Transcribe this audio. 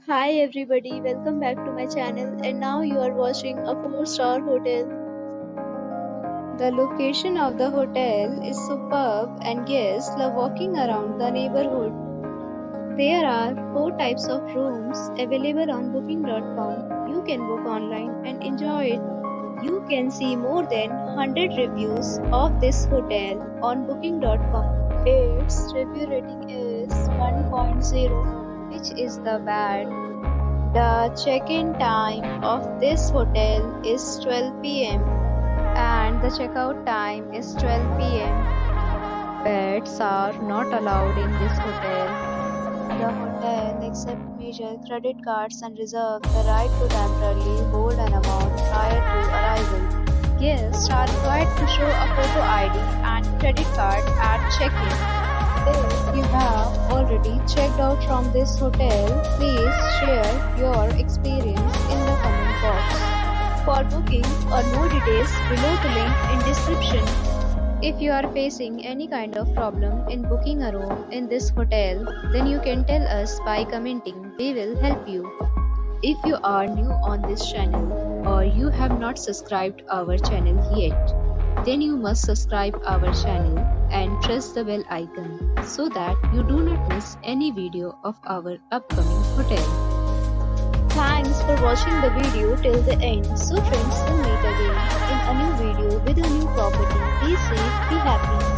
Hi everybody, welcome back to my channel and now you are watching a 4-star hotel. The location of the hotel is superb and guests love walking around the neighborhood. There are 4 types of rooms available on booking.com. You can book online and enjoy it. You can see more than 100 reviews of this hotel on booking.com. Its review rating is 1.0, which is the bad. The check-in time of this hotel is 12 p.m. and the checkout time is 12 p.m. Pets are not allowed in this hotel. The hotel accepts major credit cards and reserves the right to temporarily hold an amount prior to arrival. Guests are required to show a photo ID and credit card at check-in. If you have already checked out from this hotel, please share your experience in the comment box. For booking or more details, below the link in description. If you are facing any kind of problem in booking a room in this hotel, then you can tell us by commenting. We will help you. If you are new on this channel or you have not subscribed our channel yet, then you must subscribe our channel and press the bell icon so that you do not miss any video of our upcoming hotel. Thanks for watching the video till the end. So friends, will meet again in a new video with a new property. Be safe, be happy.